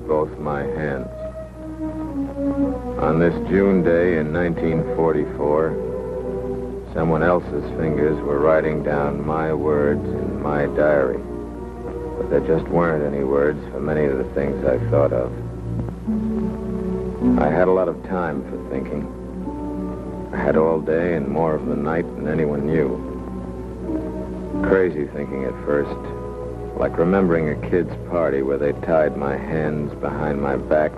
both my hands. On this June day in 1944, someone else's fingers were writing down my words in my diary. But there just weren't any words for many of the things I thought of. I had a lot of time for thinking. I had all day and more of the night than anyone knew. Crazy thinking at first, like remembering a kid's party where they tied my hands behind my back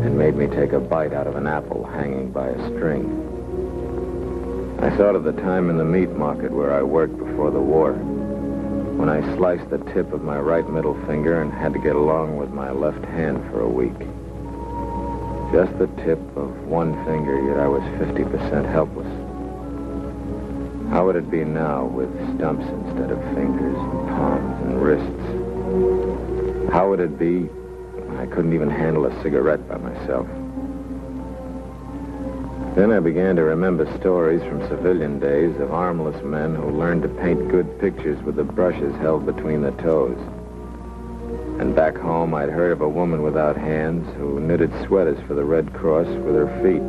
and made me take a bite out of an apple hanging by a string. I thought of the time in the meat market where I worked before the war, when I sliced the tip of my right middle finger and had to get along with my left hand for a week. Just the tip of one finger, yet I was 50% helpless. How would it be now with stumps instead of fingers, and palms and wrists? How would it be when I couldn't even handle a cigarette by myself? Then I began to remember stories from civilian days of armless men who learned to paint good pictures with the brushes held between the toes. And back home, I'd heard of a woman without hands who knitted sweaters for the Red Cross with her feet.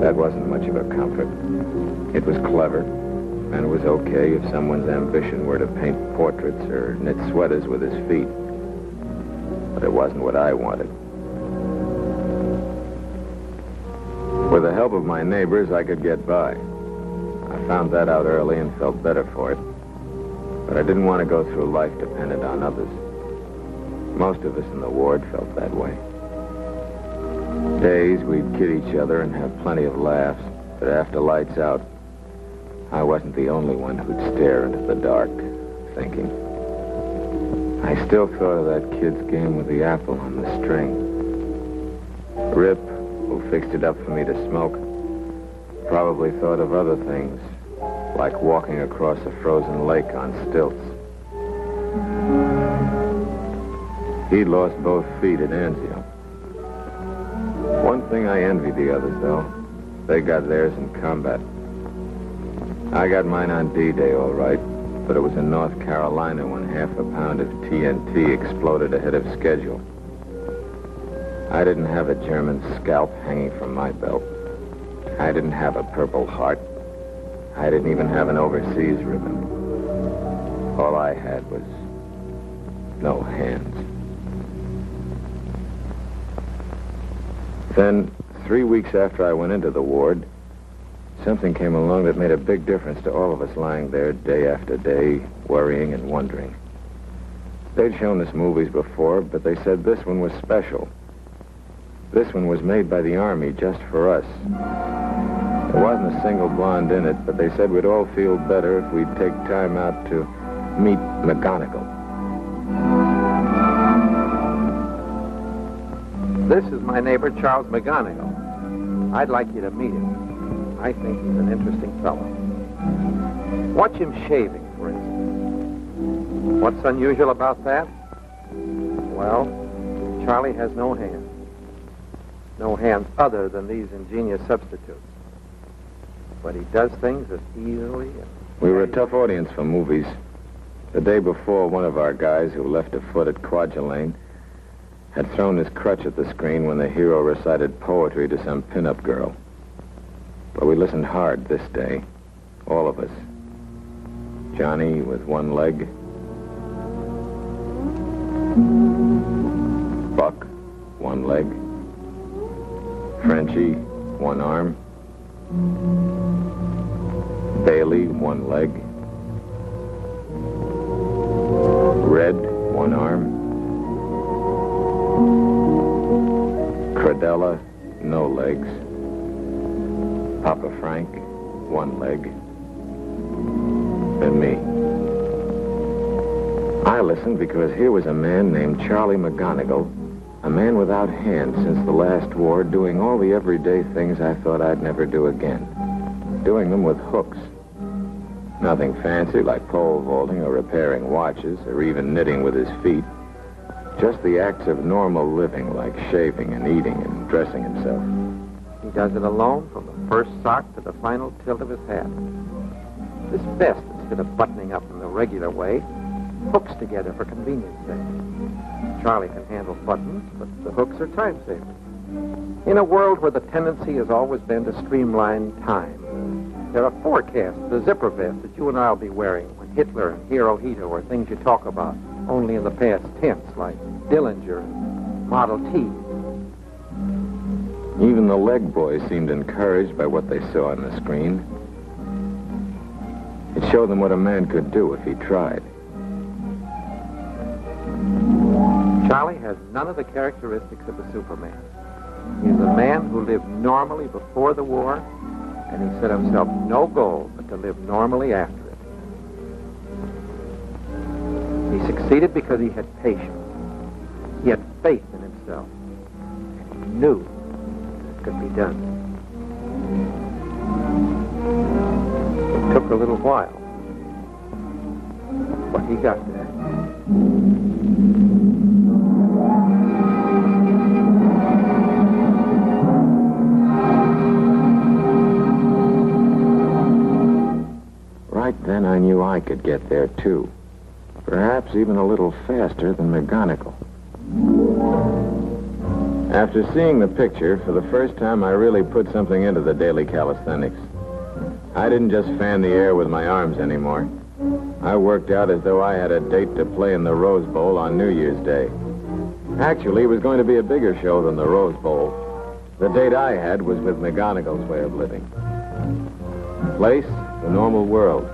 That wasn't much of a comfort. It was clever, and it was okay if someone's ambition were to paint portraits or knit sweaters with his feet. But it wasn't what I wanted. With the help of my neighbors, I could get by. I found that out early and felt better for it. But I didn't want to go through life dependent on others. Most of us in the ward felt that way. Days we'd kid each other and have plenty of laughs, but after lights out, I wasn't the only one who'd stare into the dark, thinking. I still thought of that kid's game with the apple on the string. Rip, who fixed it up for me to smoke, probably thought of other things, like walking across a frozen lake on stilts. He'd lost both feet at Anzio. One thing I envied the others, though. They got theirs in combat. I got mine on D-Day, all right, but it was in North Carolina when half a pound of TNT exploded ahead of schedule. I didn't have a German scalp hanging from my belt. I didn't have a Purple Heart. I didn't even have an overseas ribbon. All I had was no hands. Then, 3 weeks after I went into the ward, something came along that made a big difference to all of us lying there day after day, worrying and wondering. They'd shown us movies before, but they said this one was special. This one was made by the Army just for us. There wasn't a single blonde in it, but they said we'd all feel better if we'd take time out to meet McGonagall. This is my neighbor, Charles McGonagall. I'd like you to meet him. I think he's an interesting fellow. Watch him shaving, for instance. What's unusual about that? Well, Charlie has no hands. No hands other than these ingenious substitutes. But he does things as easily and... We were a tough audience for movies. The day before, one of our guys who left a foot at Kwajalein had thrown his crutch at the screen when the hero recited poetry to some pin-up girl. But we listened hard this day, all of us. Johnny with one leg. Buck, one leg. Frenchie, one arm. Bailey, one leg. Red, one arm. Cradella, no legs. Papa Frank, one leg. And me. I listened because here was a man named Charlie McGonagall, a man without hands since the last war, doing all the everyday things I thought I'd never do again. Doing them with hooks. Nothing fancy like pole vaulting or repairing watches or even knitting with his feet. Just the acts of normal living like shaving and eating and dressing himself. He does it alone from the first sock to the final tilt of his hat. This vest, instead of buttoning up in the regular way, hooks together for convenience sake. Charlie can handle buttons, but the hooks are time savers. In a world where the tendency has always been to streamline time, there are forecasts, the zipper vest that you and I will be wearing when Hitler and Hirohito are things you talk about only in the past tense, like Dillinger and Model T. Even the leg boys seemed encouraged by what they saw on the screen. It showed them what a man could do if he tried. Charlie has none of the characteristics of a Superman. He's a man who lived normally before the war, and he set himself no goal but to live normally after it. He succeeded because he had patience. He had faith in himself. And he knew it could be done. It took a little while, but he got there. Right then, I knew I could get there, too. Perhaps even a little faster than McGonagall. After seeing the picture, for the first time, I really put something into the daily calisthenics. I didn't just fan the air with my arms anymore. I worked out as though I had a date to play in the Rose Bowl on New Year's Day. Actually, it was going to be a bigger show than the Rose Bowl. The date I had was with McGonagall's way of living. Place, the normal world.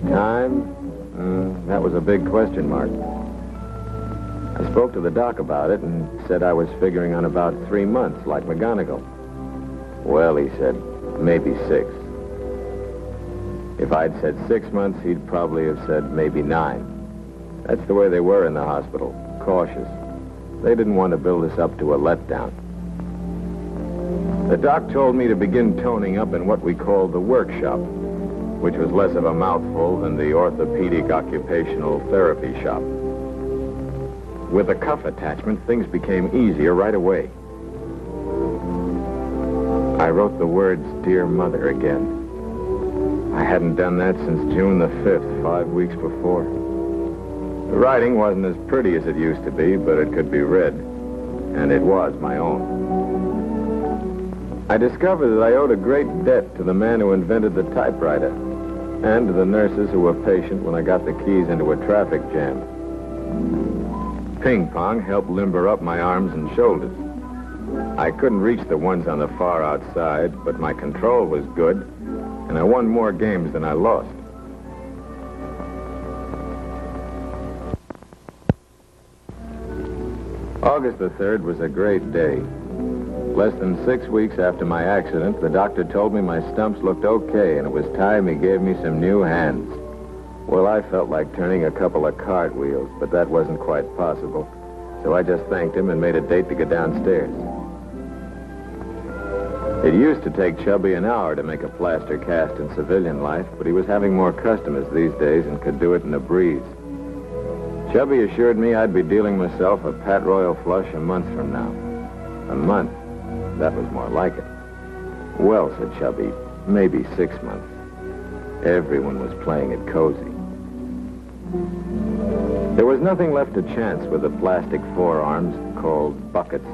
Time, that was a big question mark. I spoke to the doc about it and said I was figuring on about 3 months, like McGonagall. Well, he said, maybe 6. If I'd said 6 months, he'd probably have said maybe 9. That's the way they were in the hospital, cautious. They didn't want to build us up to a letdown. The doc told me to begin toning up in what we called the workshop, which was less of a mouthful than the orthopedic occupational therapy shop. With a cuff attachment, things became easier right away. I wrote the words, "Dear Mother," again. I hadn't done that since June the 5th, 5 weeks before. The writing wasn't as pretty as it used to be, but it could be read, and it was my own. I discovered that I owed a great debt to the man who invented the typewriter, and to the nurses who were patient when I got the keys into a traffic jam. Ping pong helped limber up my arms and shoulders. I couldn't reach the ones on the far outside, but my control was good, and I won more games than I lost. August the 3rd was a great day. Less than 6 weeks after my accident, the doctor told me my stumps looked okay, and it was time he gave me some new hands. Well, I felt like turning a couple of cartwheels, but that wasn't quite possible. So I just thanked him and made a date to go downstairs. It used to take Chubby an hour to make a plaster cast in civilian life, but he was having more customers these days and could do it in a breeze. Chubby assured me I'd be dealing myself a Pat Royal flush a month from now. A month? That was more like it. Well, said Chubby, maybe 6 months. Everyone was playing it cozy. There was nothing left to chance with the plastic forearms called buckets.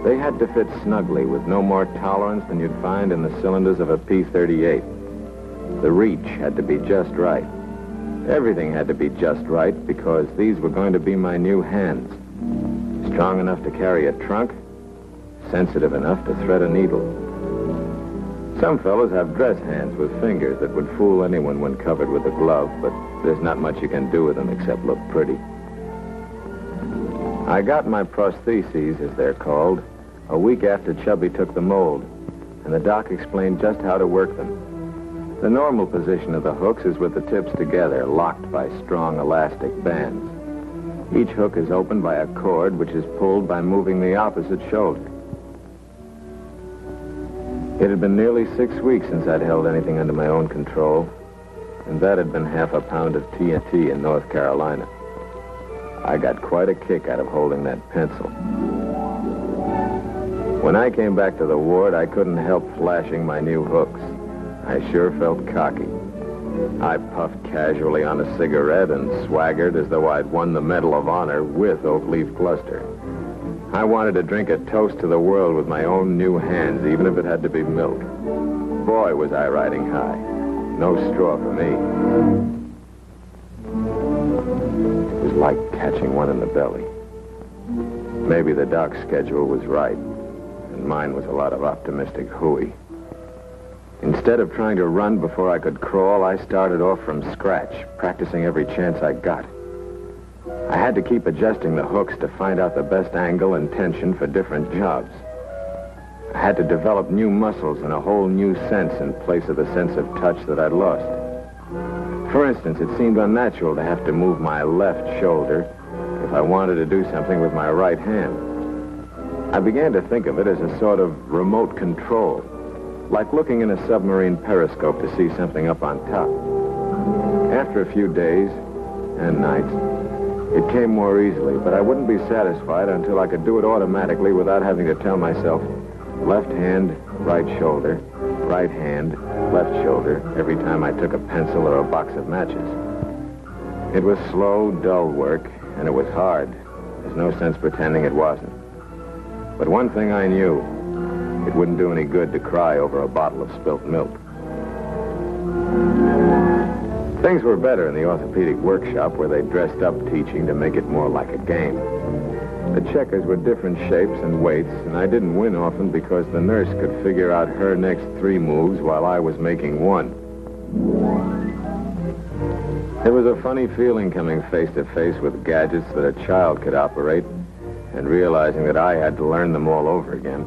They had to fit snugly with no more tolerance than you'd find in the cylinders of a P-38. The reach had to be just right. Everything had to be just right because these were going to be my new hands. Strong enough to carry a trunk, sensitive enough to thread a needle. Some fellows have dress hands with fingers that would fool anyone when covered with a glove, but there's not much you can do with them except look pretty. I got my prostheses, as they're called, a week after Chubby took the mold, and the doc explained just how to work them. The normal position of the hooks is with the tips together, locked by strong elastic bands. Each hook is opened by a cord which is pulled by moving the opposite shoulder. It had been nearly 6 weeks since I'd held anything under my own control, and that had been half a pound of TNT in North Carolina. I got quite a kick out of holding that pencil. When I came back to the ward, I couldn't help flashing my new hooks. I sure felt cocky. I puffed casually on a cigarette and swaggered as though I'd won the Medal of Honor with oak leaf cluster. I wanted to drink a toast to the world with my own new hands, even if it had to be milk. Boy, was I riding high. No straw for me. It was like catching one in the belly. Maybe the doc's schedule was right, and mine was a lot of optimistic hooey. Instead of trying to run before I could crawl, I started off from scratch, practicing every chance I got. I had to keep adjusting the hooks to find out the best angle and tension for different jobs. I had to develop new muscles and a whole new sense in place of the sense of touch that I'd lost. For instance, it seemed unnatural to have to move my left shoulder if I wanted to do something with my right hand. I began to think of it as a sort of remote control, like looking in a submarine periscope to see something up on top. After a few days and nights, it came more easily, but I wouldn't be satisfied until I could do it automatically without having to tell myself, left hand, right shoulder, right hand, left shoulder, every time I took a pencil or a box of matches. It was slow, dull work, and it was hard. There's no sense pretending it wasn't. But one thing I knew, it wouldn't do any good to cry over a bottle of spilt milk. Things were better in the orthopedic workshop where they dressed up teaching to make it more like a game. The checkers were different shapes and weights, and I didn't win often because the nurse could figure out her next 3 moves while I was making 1. There was a funny feeling coming face to face with gadgets that a child could operate and realizing that I had to learn them all over again.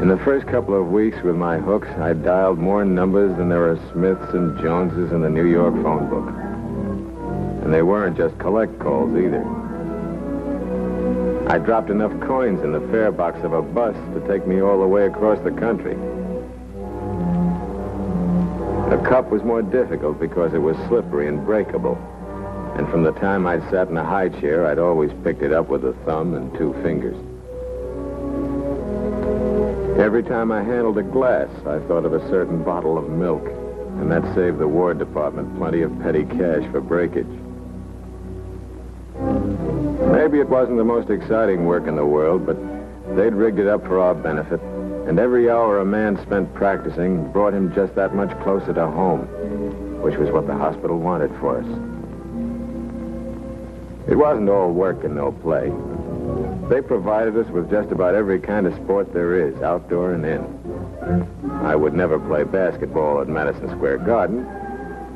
In the first couple of weeks with my hooks, I dialed more numbers than there are Smiths and Joneses in the New York phone book. And they weren't just collect calls either. I dropped enough coins in the fare box of a bus to take me all the way across the country. A cup was more difficult because it was slippery and breakable. And from the time I'd sat in a high chair, I'd always picked it up with a thumb and 2 fingers. Every time I handled a glass, I thought of a certain bottle of milk, and that saved the War Department plenty of petty cash for breakage. Maybe it wasn't the most exciting work in the world, but they'd rigged it up for our benefit, and every hour a man spent practicing brought him just that much closer to home, which was what the hospital wanted for us. It wasn't all work and no play. They provided us with just about every kind of sport there is, outdoor and in. I would never play basketball at Madison Square Garden,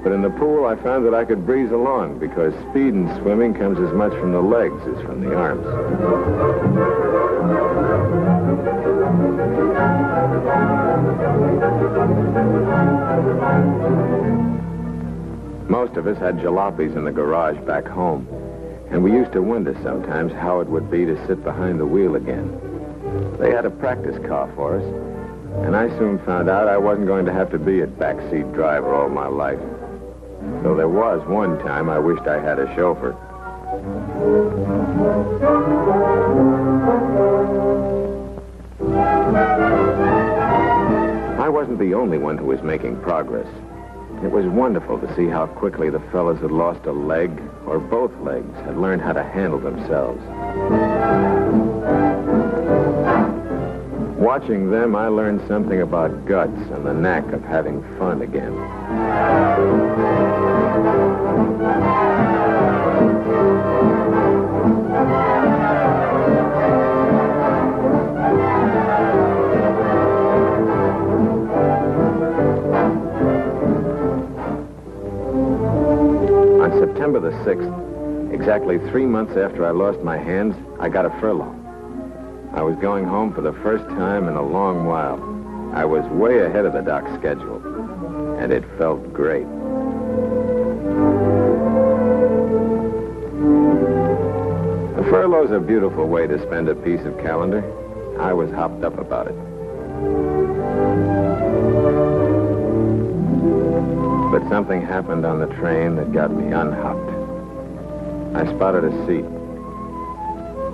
but in the pool I found that I could breeze along because speed in swimming comes as much from the legs as from the arms. Most of us had jalopies in the garage back home. And we used to wonder sometimes how it would be to sit behind the wheel again. They had a practice car for us, and I soon found out I wasn't going to have to be a backseat driver all my life. Though there was one time I wished I had a chauffeur. I wasn't the only one who was making progress. It was wonderful to see how quickly the fellows had lost a leg, or both legs, had learned how to handle themselves. Watching them, I learned something about guts and the knack of having fun again. September the 6th, exactly 3 months after I lost my hands, I got a furlough. I was going home for the first time in a long while. I was way ahead of the doc's schedule, and it felt great. A furlough's a beautiful way to spend a piece of calendar. I was hopped up about it. But something happened on the train that got me unhopped. I spotted a seat.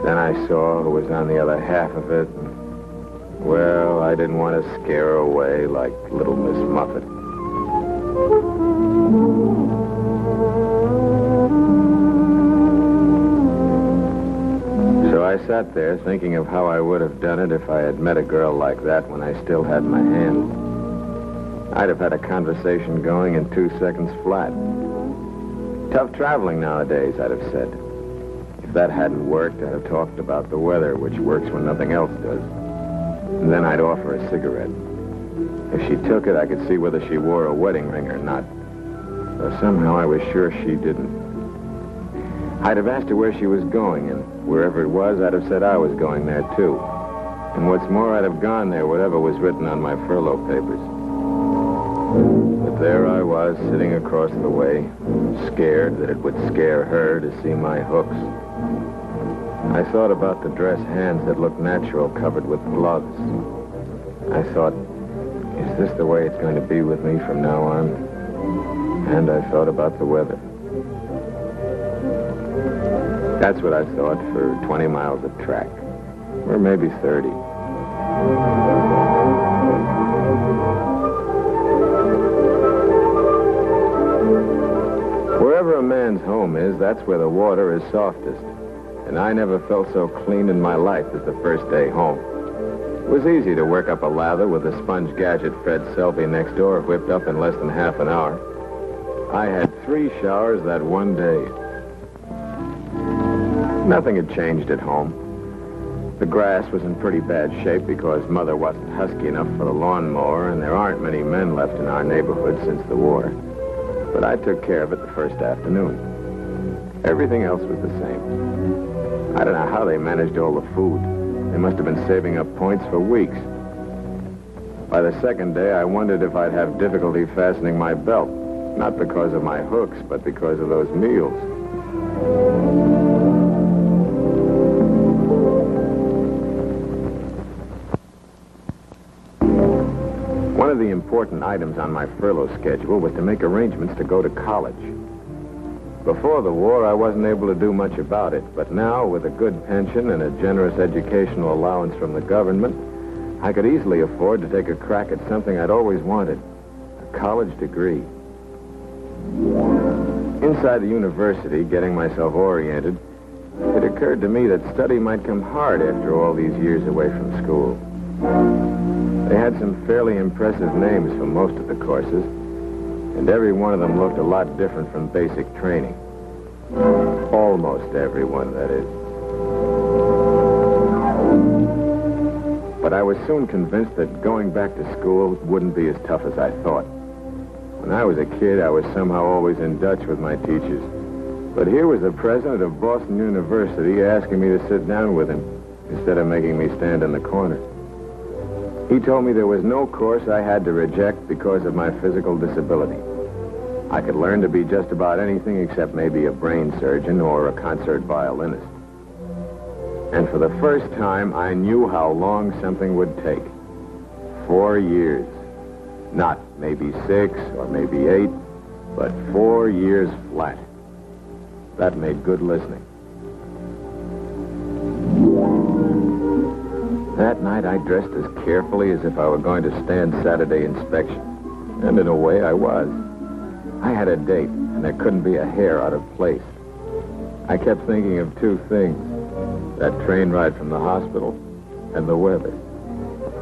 Then I saw who was on the other half of it. Well, I didn't want to scare her away like little Miss Muffet. So I sat there thinking of how I would have done it if I had met a girl like that when I still had my hand. I'd have had a conversation going in 2 seconds flat. Tough traveling nowadays, I'd have said. If that hadn't worked, I'd have talked about the weather, which works when nothing else does. And then I'd offer a cigarette. If she took it, I could see whether she wore a wedding ring or not. Though somehow I was sure she didn't. I'd have asked her where she was going, and wherever it was, I'd have said I was going there, too. And what's more, I'd have gone there, whatever was written on my furlough papers. But there I was, sitting across the way, scared that it would scare her to see my hooks. I thought about the dress hands that looked natural, covered with gloves. I thought, is this the way it's going to be with me from now on? And I thought about the weather. That's what I thought for 20 miles of track, or maybe 30. Wherever a man's home is, that's where the water is softest. And I never felt so clean in my life as the first day home. It was easy to work up a lather with a sponge gadget Fred Selby next door whipped up in less than half an hour. I had 3 showers that one day. Nothing had changed at home. The grass was in pretty bad shape because Mother wasn't husky enough for the lawnmower, and there aren't many men left in our neighborhood since the war. But I took care of it the first afternoon. Everything else was the same. I don't know how they managed all the food. They must have been saving up points for weeks. By the second day, I wondered if I'd have difficulty fastening my belt. Not because of my hooks, but because of those meals. One of the important items on my furlough schedule was to make arrangements to go to college. Before the war, I wasn't able to do much about it, but now, with a good pension and a generous educational allowance from the government, I could easily afford to take a crack at something I'd always wanted, a college degree. Inside the university, getting myself oriented, it occurred to me that study might come hard after all these years away from school. They had some fairly impressive names for most of the courses, and every one of them looked a lot different from basic training. Almost every one, that is. But I was soon convinced that going back to school wouldn't be as tough as I thought. When I was a kid, I was somehow always in Dutch with my teachers. But here was the president of Boston University asking me to sit down with him instead of making me stand in the corner. He told me there was no course I had to reject because of my physical disability. I could learn to be just about anything except maybe a brain surgeon or a concert violinist. And for the first time, I knew how long something would take. 4 years. Not maybe 6 or maybe 8, but 4 years flat. That made good listening. That night, I dressed as carefully as if I were going to stand Saturday inspection. And in a way, I was. I had a date, and there couldn't be a hair out of place. I kept thinking of 2 things. That train ride from the hospital and the weather.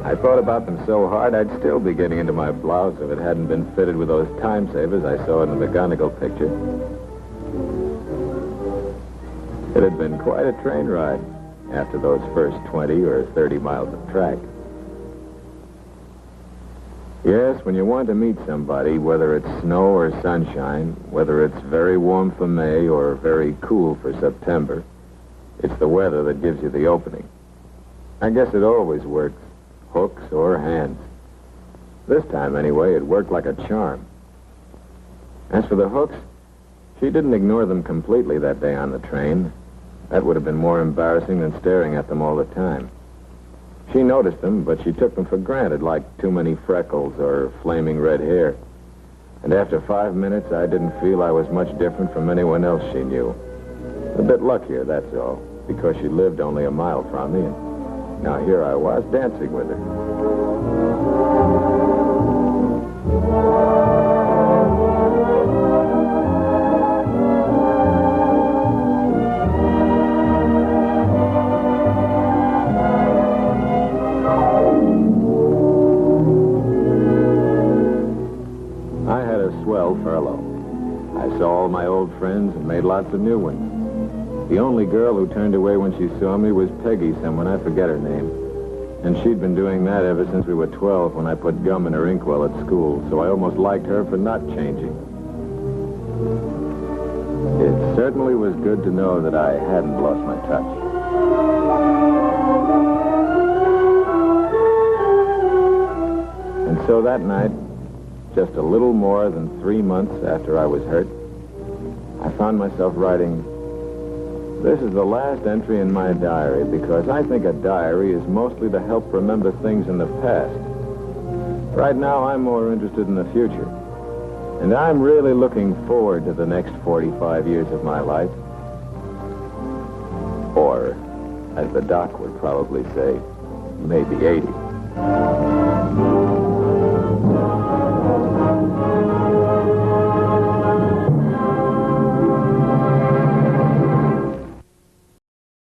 I thought about them so hard, I'd still be getting into my blouse if it hadn't been fitted with those time savers I saw in the McGonagall picture. It had been quite a train ride after those first 20 or 30 miles of track. Yes, when you want to meet somebody, whether it's snow or sunshine, whether it's very warm for May or very cool for September, it's the weather that gives you the opening. I guess it always works, hooks or hands. This time, anyway, it worked like a charm. As for the hooks, she didn't ignore them completely that day on the train. That would have been more embarrassing than staring at them all the time. She noticed them, but she took them for granted, like too many freckles or flaming red hair. And after 5 minutes, I didn't feel I was much different from anyone else she knew. A bit luckier, that's all, because she lived only a mile from me, and now here I was dancing with her. saw all my old friends and made lots of new ones. The only girl who turned away when she saw me was Peggy someone, I forget her name. And she'd been doing that ever since we were 12 when I put gum in her inkwell at school, so I almost liked her for not changing. It certainly was good to know that I hadn't lost my touch. And so that night, just a little more than 3 months after I was hurt, I found myself writing, "This is the last entry in my diary because I think a diary is mostly to help remember things in the past. Right now, I'm more interested in the future. And I'm really looking forward to the next 45 years of my life. Or, as the doc would probably say, maybe 80.